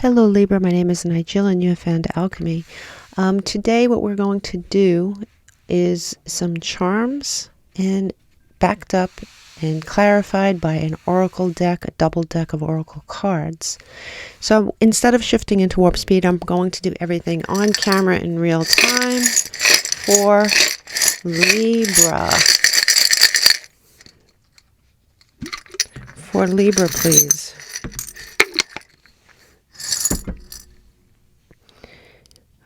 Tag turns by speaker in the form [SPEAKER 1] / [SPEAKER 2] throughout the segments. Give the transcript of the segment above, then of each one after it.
[SPEAKER 1] Hello Libra, my name is Nigel and you have found Alchemy. Today what we're going to do is some charms and backed up and clarified by an oracle deck, a double deck of oracle cards. So instead of shifting into warp speed, I'm going to do everything on camera in real time for Libra. For Libra, please.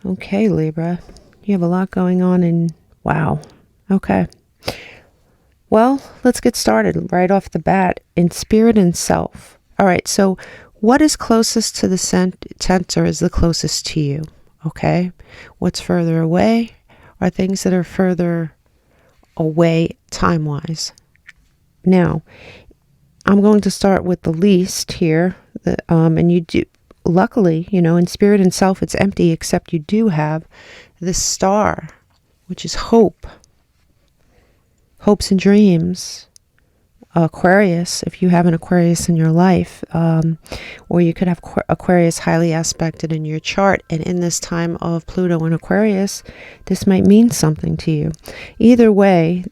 [SPEAKER 1] Okay, Libra, you have a lot going on and wow. Okay. Well, let's get started right off the bat in spirit and self. All right, so what is closest to the center is the closest to you, okay? What's further away are things that are further away time-wise. Now, I'm going to start with the least here, and you do. Luckily, you know, in spirit and self, it's empty, except you do have this star, which is hope, hopes and dreams. Aquarius, if you have an Aquarius in your life, or you could have Aquarius highly aspected in your chart. And in this time of Pluto and Aquarius, this might mean something to you. Either way,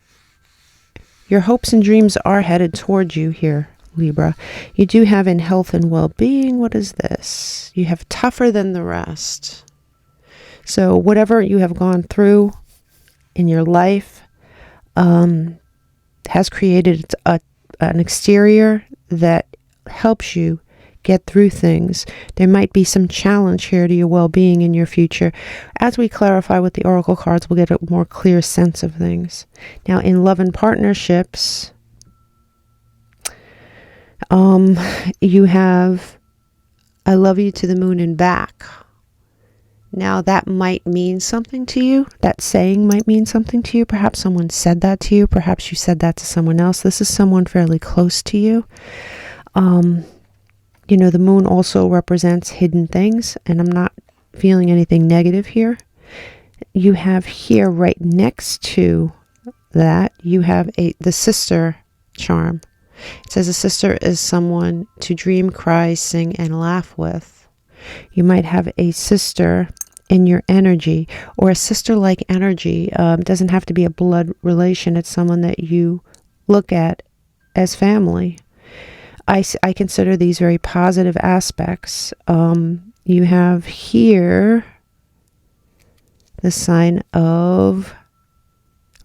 [SPEAKER 1] your hopes and dreams are headed toward you here, Libra. You do have in health and well-being, what is this? You have tougher than the rest. So whatever you have gone through in your life has created an exterior that helps you get through things. There might be some challenge here to your well-being in your future. As we clarify with the oracle cards, we'll get a more clear sense of things. Now, in love and partnerships, you have I love you to the moon and back. Now that might mean something to you. That saying might mean something to you. Perhaps someone said that to you. Perhaps you said that to someone else. This is someone fairly close to you. You know, the moon also represents hidden things, and I'm not feeling anything negative here. You have here right next to that, you have the sister charm. It says a sister is someone to dream, cry, sing, and laugh with. You might have a sister in your energy, or a sister-like energy. Doesn't have to be a blood relation. It's someone that you look at as family. I consider these very positive aspects. You have here the sign of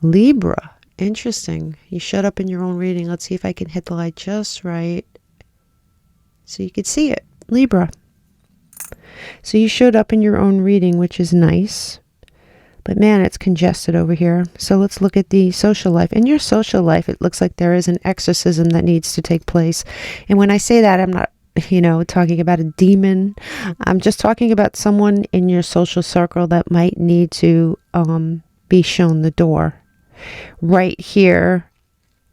[SPEAKER 1] Libra. Interesting. You showed up in your own reading. Let's see if I can hit the light just right so you could see it. Libra. So you showed up in your own reading, which is nice. But man, it's congested over here. So let's look at the social life. In your social life, it looks like there is an exorcism that needs to take place. And when I say that, I'm not, you know, talking about a demon. I'm just talking about someone in your social circle that might need to be shown the door. Right here,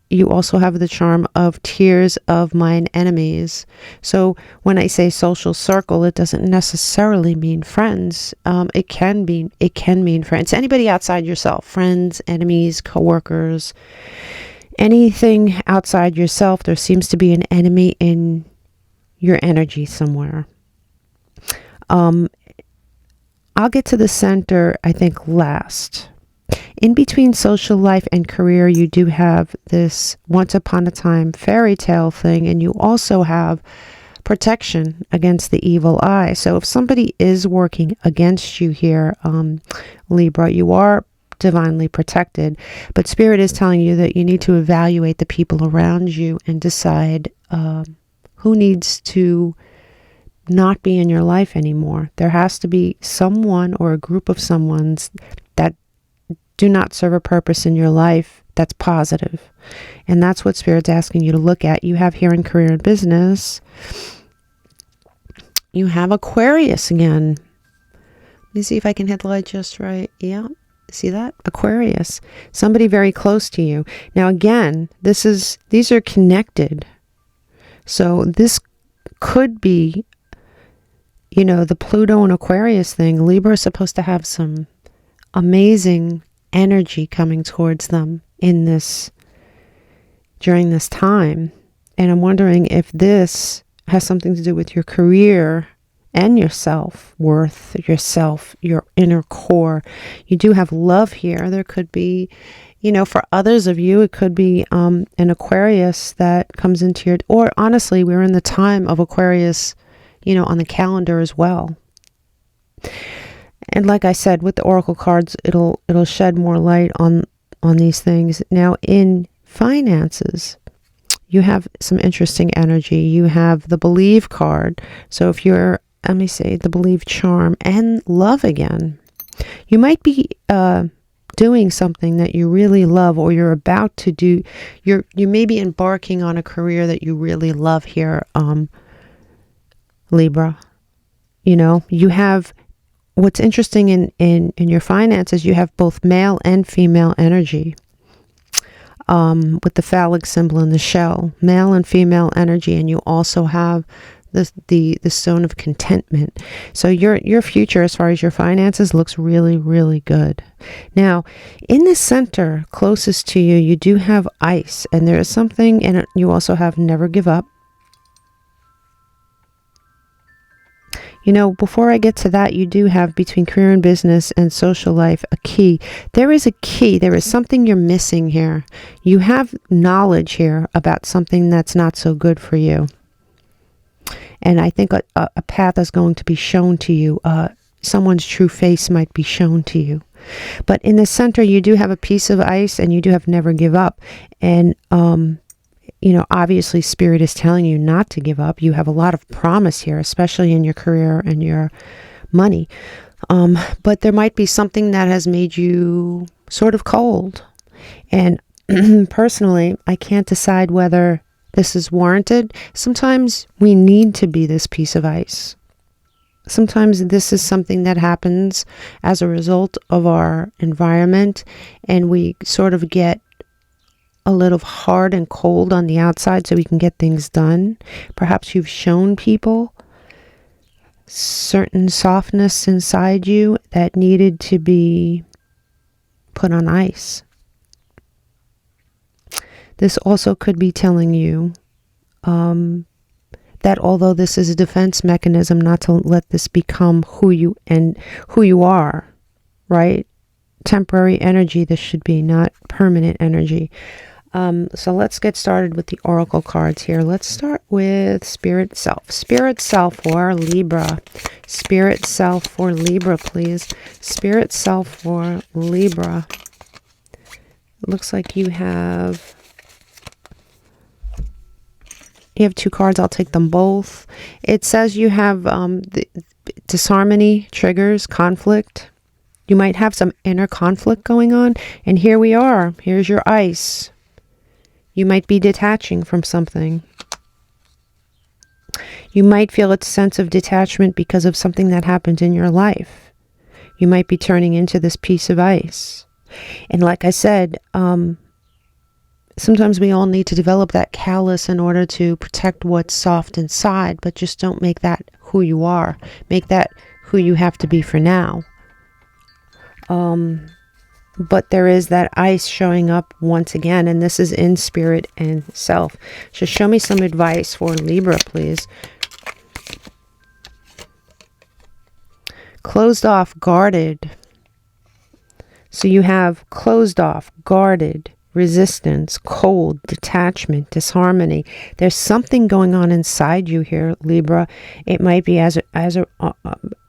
[SPEAKER 1] you also have the charm of tears of mine enemies. So when I say social circle, it doesn't necessarily mean friends. It can mean friends. Anybody outside yourself, friends, enemies, coworkers, anything outside yourself. There seems to be an enemy in your energy somewhere. I'll get to the center, I think, last. In between social life and career, you do have this once upon a time fairy tale thing, and you also have protection against the evil eye. So if somebody is working against you here, Libra, you are divinely protected, but Spirit is telling you that you need to evaluate the people around you and decide who needs to not be in your life anymore. There has to be someone or a group of someones that do not serve a purpose in your life that's positive. And that's what Spirit's asking you to look at. You have here in career and business, you have Aquarius again. Let me see if I can hit the light just right. Yeah, see that? Aquarius. Somebody very close to you. Now again, these are connected. So this could be, you know, the Pluto and Aquarius thing. Libra is supposed to have some amazing energy coming towards them during this time. And I'm wondering if this has something to do with your career and your self-worth, your inner core. You do have love here. There could be, you know, for others of you, it could be an Aquarius that comes into your, or honestly, we're in the time of Aquarius, you know, on the calendar as well. And like I said, with the oracle cards, it'll shed more light on these things. Now, in finances, you have some interesting energy. You have the Believe card. So if you're, let me say, the Believe charm and love again. You might be doing something that you really love, or you're about to do. You may be embarking on a career that you really love here, Libra. You know, you have, what's interesting in your finances, you have both male and female energy. With the phallic symbol in the shell, male and female energy, and you also have the stone of contentment. So your future, as far as your finances, looks really, really good. Now, in the center closest to you, you do have ice, and there is something, and you also have never give up. You know, before I get to that, you do have between career and business and social life a key. There is a key. There is something you're missing here. You have knowledge here about something that's not so good for you. And I think a path is going to be shown to you. Someone's true face might be shown to you. But in the center, you do have a piece of ice, and you do have never give up. And, you know, obviously Spirit is telling you not to give up. You have a lot of promise here, especially in your career and your money. But there might be something that has made you sort of cold. And personally, I can't decide whether this is warranted. Sometimes we need to be this piece of ice. Sometimes this is something that happens as a result of our environment, and we sort of get a little hard and cold on the outside so we can get things done. Perhaps you've shown people certain softness inside you that needed to be put on ice. This also could be telling you that although this is a defense mechanism, not to let this become who you are, right? Temporary energy, this should be, not permanent energy. So let's get started with the oracle cards here. Let's start with Spirit Self. Spirit Self for Libra. Spirit Self for Libra, please. Spirit Self for Libra. It looks like you have two cards. I'll take them both. It says you have the disharmony triggers conflict. You might have some inner conflict going on. And here we are. Here's your ice. You might be detaching from something. You might feel a sense of detachment because of something that happened in your life. You might be turning into this piece of ice. And like I said, sometimes we all need to develop that callus in order to protect what's soft inside, but just don't make that who you are. Make that who you have to be for now. But there is that ice showing up once again, and this is in spirit and self. So show me some advice for Libra, please. Closed off, guarded. So you have closed off, guarded, resistance, cold, detachment, disharmony. There's something going on inside you here, Libra. It might be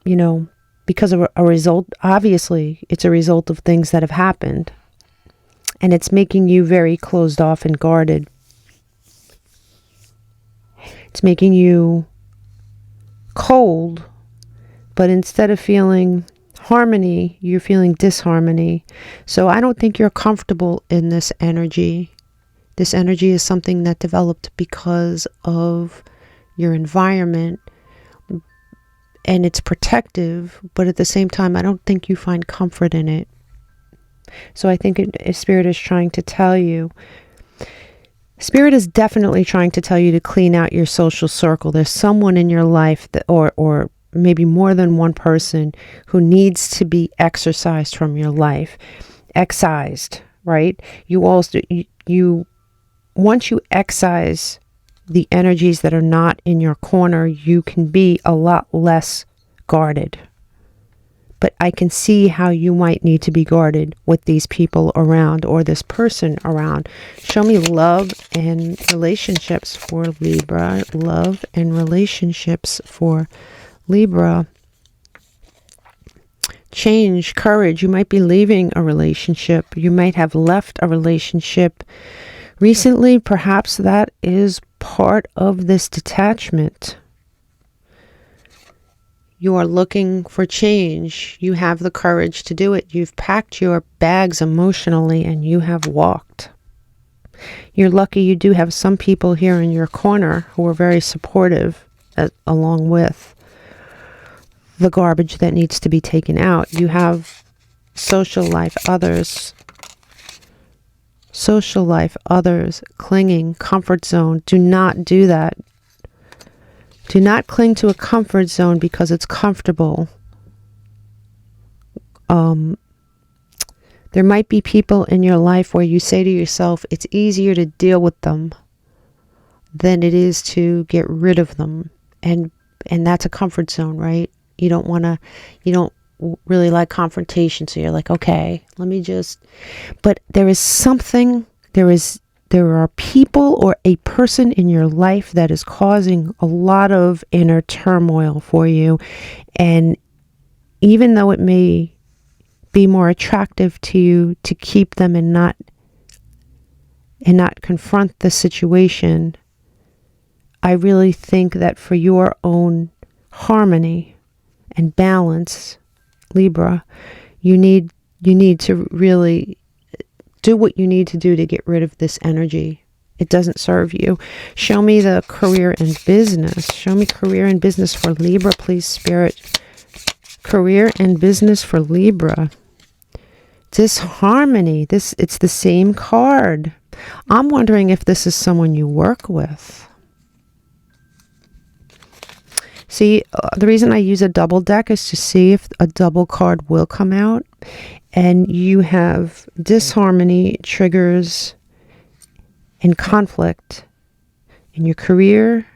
[SPEAKER 1] you know, because of a result. Obviously, it's a result of things that have happened. And it's making you very closed off and guarded. It's making you cold, but instead of feeling harmony, you're feeling disharmony. So I don't think you're comfortable in this energy. This energy is something that developed because of your environment. And it's protective, but at the same time, I don't think you find comfort in it. So I think Spirit is trying to tell you, Spirit is definitely trying to tell you to clean out your social circle. There's someone in your life that, or maybe more than one person who needs to be exorcised from your life. Excised, right? You also, once you excise the energies that are not in your corner, you can be a lot less guarded. But I can see how you might need to be guarded with these people around or this person around. Show me love and relationships for Libra. Love and relationships for Libra. Change, courage. You might be leaving a relationship. You might have left a relationship recently. Perhaps that is part of this detachment. You are looking for change. You have the courage to do it. You've packed your bags emotionally and you have walked. You're lucky you do have some people here in your corner who are very supportive, along with the garbage that needs to be taken out. You have social life others. Social life others, clinging, comfort zone. Do not do that. Do not cling to a comfort zone because it's comfortable. There might be people in your life where you say to yourself, it's easier to deal with them than it is to get rid of them. And that's a comfort zone, right? You don't really like confrontation. So you're like, okay, let me just, but there is something, there are people or a person in your life that is causing a lot of inner turmoil for you. And even though it may be more attractive to you to keep them and not confront the situation, I really think that for your own harmony and balance, Libra, you need to really do what you need to do to get rid of this energy. It doesn't serve you. Show me the career and business. Show me career and business for Libra, please, Spirit. Career and business for Libra. Disharmony. It's the same card. I'm wondering if this is someone you work with. See, the reason I use a double deck is to see if a double card will come out. And you have disharmony, triggers, and conflict in your career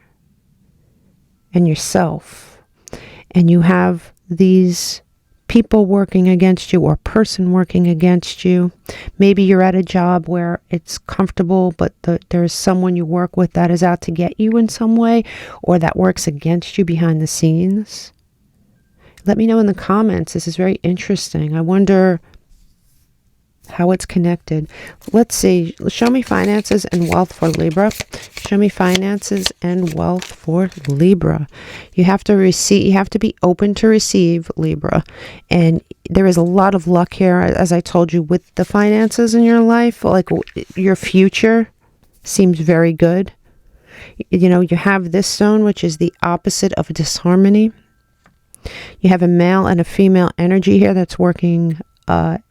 [SPEAKER 1] and yourself. And you have these people working against you or person working against you. Maybe you're at a job where it's comfortable, but there's someone you work with that is out to get you in some way, or that works against you behind the scenes. Let me know in the comments. This is very interesting. I wonder how it's connected. Let's see. Show me finances and wealth for Libra. Show me finances and wealth for Libra. You have to receive. You have to be open to receive, Libra. And there is a lot of luck here, as I told you, with the finances in your life. Like your future seems very good. You know, you have this stone, which is the opposite of disharmony. You have a male and a female energy here that's working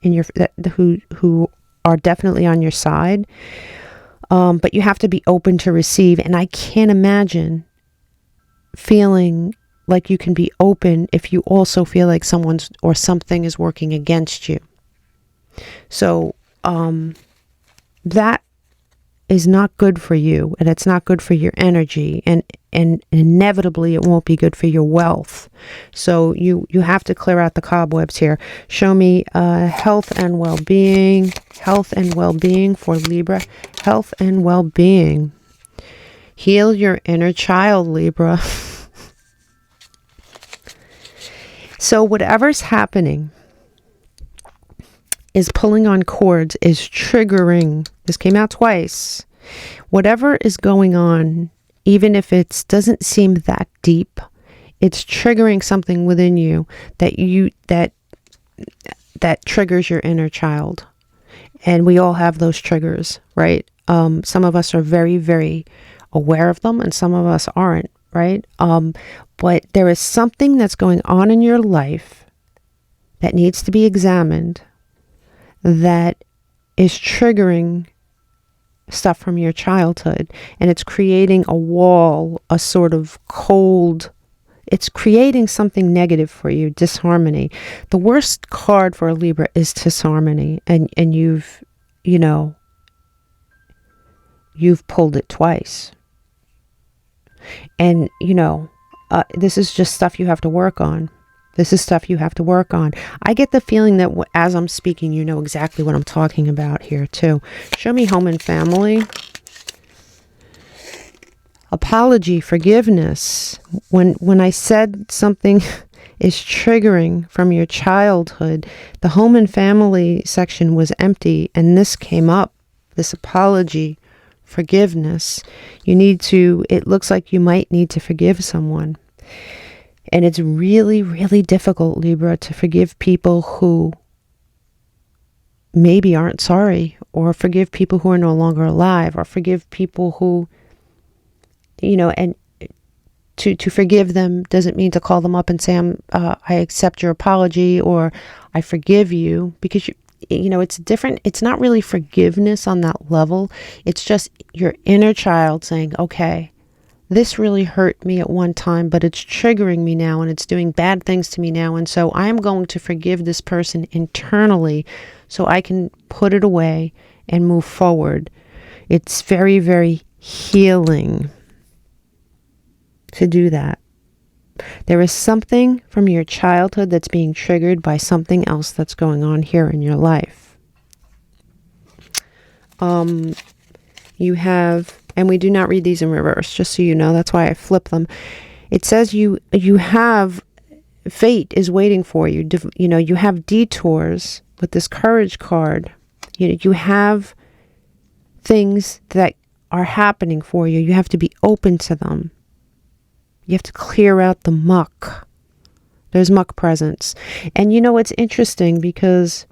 [SPEAKER 1] in your who are definitely on your side, but you have to be open to receive. And I can't imagine feeling like you can be open if you also feel like someone's or something is working against you. So that is not good for you, and it's not good for your energy, and inevitably it won't be good for your wealth. So you have to clear out the cobwebs here. Show me health and well-being. Health and well-being for Libra. Health and well-being. Heal your inner child, Libra. So whatever's happening is pulling on cords, is triggering. This came out twice. Whatever is going on, even if it doesn't seem that deep, it's triggering something within you that triggers your inner child. And we all have those triggers, right? Some of us are very, very aware of them, and some of us aren't, right? But there is something that's going on in your life that needs to be examined, that is triggering stuff from your childhood, and it's creating a wall, a sort of cold, it's creating something negative for you, disharmony. The worst card for a Libra is disharmony, and you've pulled it twice. And, this is just stuff you have to work on. This is stuff you have to work on. I get the feeling that as I'm speaking, you know exactly what I'm talking about here too. Show me home and family. Apology, forgiveness. When I said something is triggering from your childhood, the home and family section was empty and this came up, this apology, forgiveness. It looks like you might need to forgive someone. And it's really, really difficult, Libra, to forgive people who maybe aren't sorry, or forgive people who are no longer alive, or forgive people who, and to forgive them doesn't mean to call them up and say, I accept your apology, or I forgive you, because it's different. It's not really forgiveness on that level. It's just your inner child saying, okay, this really hurt me at one time, but it's triggering me now and it's doing bad things to me now. And so I'm going to forgive this person internally so I can put it away and move forward. It's very, very healing to do that. There is something from your childhood that's being triggered by something else that's going on here in your life. You have, and we do not read these in reverse, just so you know. That's why I flip them. It says you have, fate is waiting for you. You have detours with this courage card. You have things that are happening for you. You have to be open to them. You have to clear out the muck. There's muck presence. And it's interesting because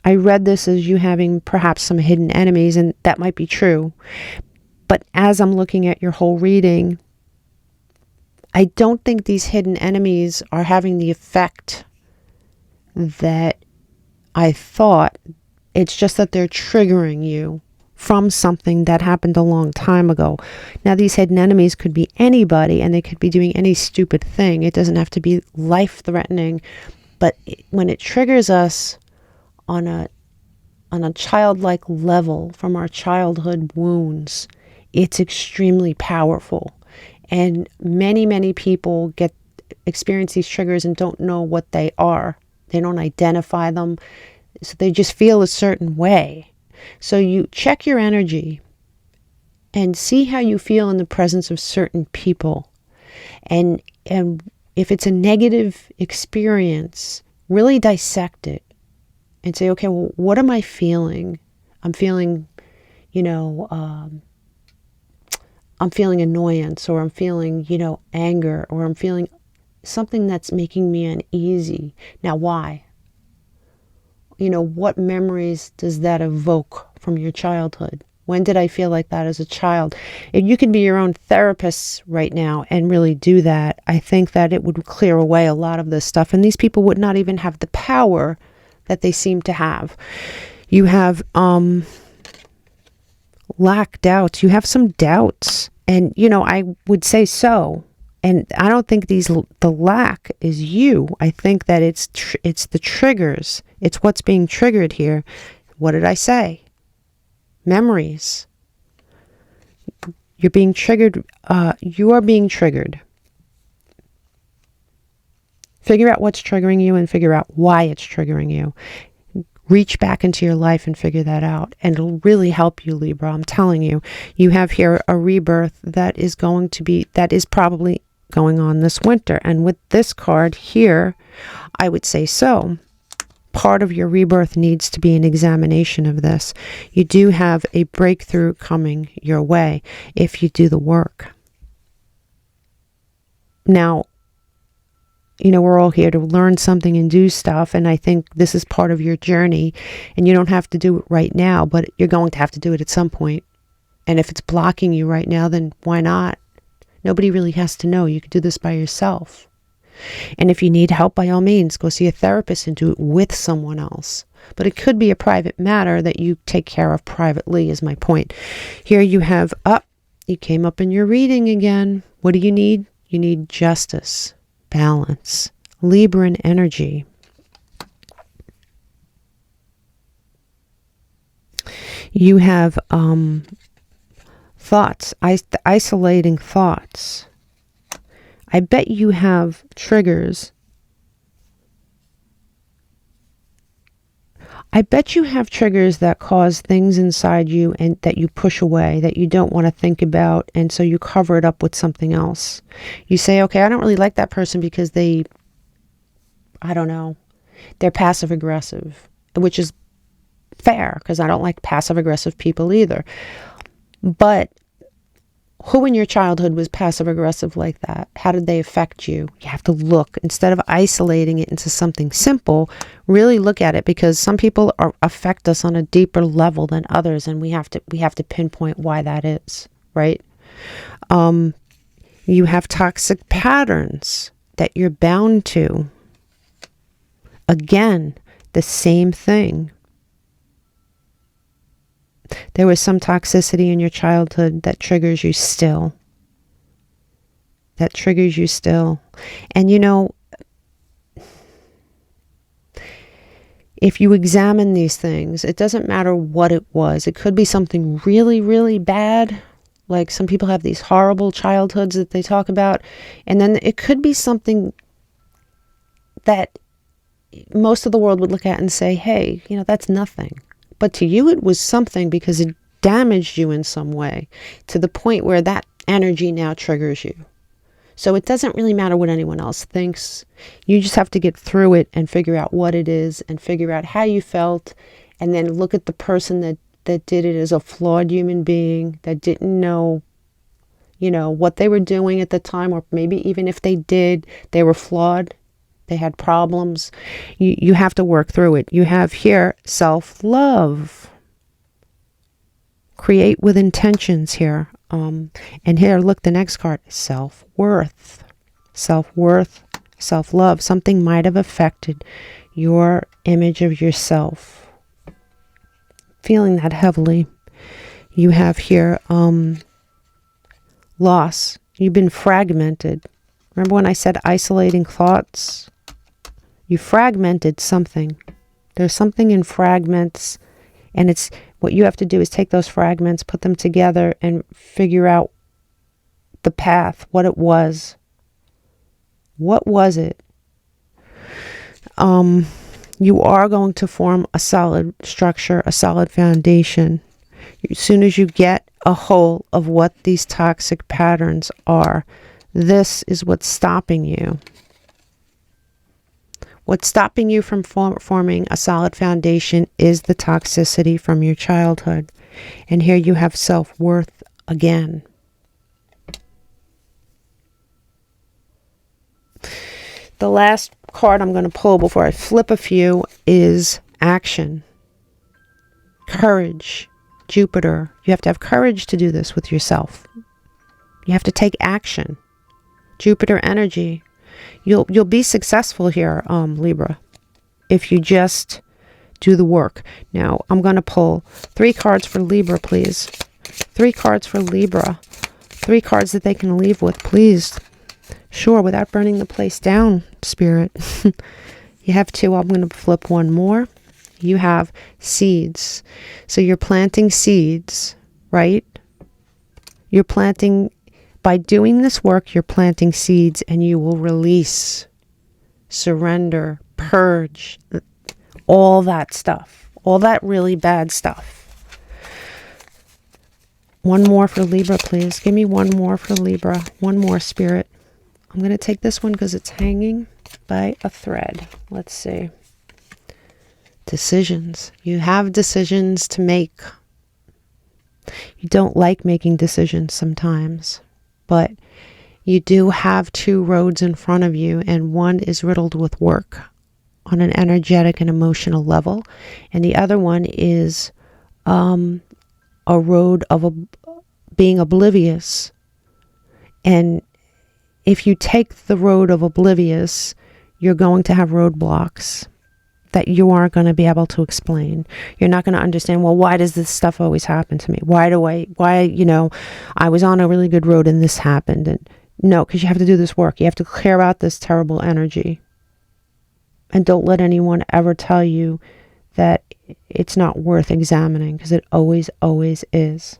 [SPEAKER 1] I read this as you having perhaps some hidden enemies, and that might be true. But as I'm looking at your whole reading, I don't think these hidden enemies are having the effect that I thought. It's just that they're triggering you from something that happened a long time ago. Now, these hidden enemies could be anybody, and they could be doing any stupid thing. It doesn't have to be life-threatening. But when it triggers us on a childlike level from our childhood wounds, it's extremely powerful. And many, many people experience these triggers and don't know what they are. They don't identify them. So they just feel a certain way. So you check your energy and see how you feel in the presence of certain people. And if it's a negative experience, really dissect it and say, okay, well, what am I feeling? I'm feeling, I'm feeling annoyance, or I'm feeling, anger, or I'm feeling something that's making me uneasy. Now, why? What memories does that evoke from your childhood? When did I feel like that as a child? If you can be your own therapist right now and really do that, I think that it would clear away a lot of this stuff. And these people would not even have the power that they seem to have. You have lack doubts. You have some doubts. And, I would say so. And I don't think the lack is you. I think that it's the triggers. It's what's being triggered here. What did I say? Memories. You're being triggered. You are being triggered. Figure out what's triggering you and figure out why it's triggering you. Reach back into your life and figure that out. And it'll really help you, Libra. I'm telling you. You have here a rebirth that is probably going on this winter. And with this card here, I would say so. Part of your rebirth needs to be an examination of this. You do have a breakthrough coming your way if you do the work. Now, we're all here to learn something and do stuff, and I think this is part of your journey, and you don't have to do it right now, but you're going to have to do it at some point. And if it's blocking you right now, then why not? Nobody really has to know. You can do this by yourself. And if you need help, by all means, go see a therapist and do it with someone else. But it could be a private matter that you take care of privately, is my point. Here you have you came up in your reading again. What do you need? You need justice, balance, Libran energy. You have Thoughts, isolating thoughts. I bet you have triggers. I bet you have triggers that cause things inside you and that you push away, that you don't want to think about, and so you cover it up with something else. You say, okay, I don't really like that person because they, I don't know, they're passive aggressive, which is fair because I don't like passive aggressive people either. But who in your childhood was passive aggressive like that? How did they affect you? You have to look. Instead of isolating it into something simple, really look at it, because some people affect us on a deeper level than others, and we have to pinpoint why that is, right? You have toxic patterns that you're bound to. Again, the same thing. There was some toxicity in your childhood that triggers you still. That triggers you still. And you know, if you examine these things, it doesn't matter what it was. It could be something really, really bad. Like some people have these horrible childhoods that they talk about. And then it could be something that most of the world would look at and say, hey, you know, that's nothing. But to you, it was something because it damaged you in some way to the point where that energy now triggers you. So it doesn't really matter what anyone else thinks. You just have to get through it and figure out what it is and figure out how you felt, and then look at the person that did it as a flawed human being that didn't know, you know, what they were doing at the time, or maybe even if they did, they were flawed. They had problems. You have to work through it. You have here self-love. Create with intentions here. And here, look, the next card, self-worth. Self-worth, self-love. Something might have affected your image of yourself. Feeling that heavily. You have here loss. You've been fragmented. Remember when I said isolating thoughts? You fragmented something. There's something in fragments, and it's what you have to do is take those fragments, put them together, and figure out the path, what it was. What was it? You are going to form a solid structure, a solid foundation. As soon as you get a hold of what these toxic patterns are, this is what's stopping you. What's stopping you from forming a solid foundation is the toxicity from your childhood. And here you have self-worth again. The last card I'm going to pull before I flip a few is action. Courage. Jupiter. You have to have courage to do this with yourself. You have to take action. Jupiter energy. You'll be successful here, Libra, if you just do the work. Now, I'm going to pull 3 cards for Libra, please. 3 cards for Libra. 3 cards that they can leave with, please. Sure, without burning the place down, Spirit. You have 2. I'm going to flip 1 more. You have seeds. So you're planting seeds, right? You're planting. By doing this work, you're planting seeds, and you will release, surrender, purge, all that stuff, all that really bad stuff. 1 more for Libra, please. Give me 1 more for Libra. 1 more, Spirit. I'm going to take this one because it's hanging by a thread. Let's see. Decisions. You have decisions to make. You don't like making decisions sometimes. But you do have 2 roads in front of you, and one is riddled with work on an energetic and emotional level, and the other one is a road of being oblivious. And if you take the road of oblivious, you're going to have roadblocks that you aren't going to be able to explain. You're not going to understand, well, why does this stuff always happen to me? Why, you know, I was on a really good road and this happened. And no, because you have to do this work. You have to clear out this terrible energy. And don't let anyone ever tell you that it's not worth examining, because it always, always is.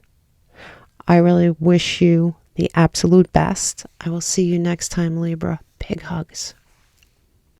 [SPEAKER 1] I really wish you the absolute best. I will see you next time, Libra. Big hugs.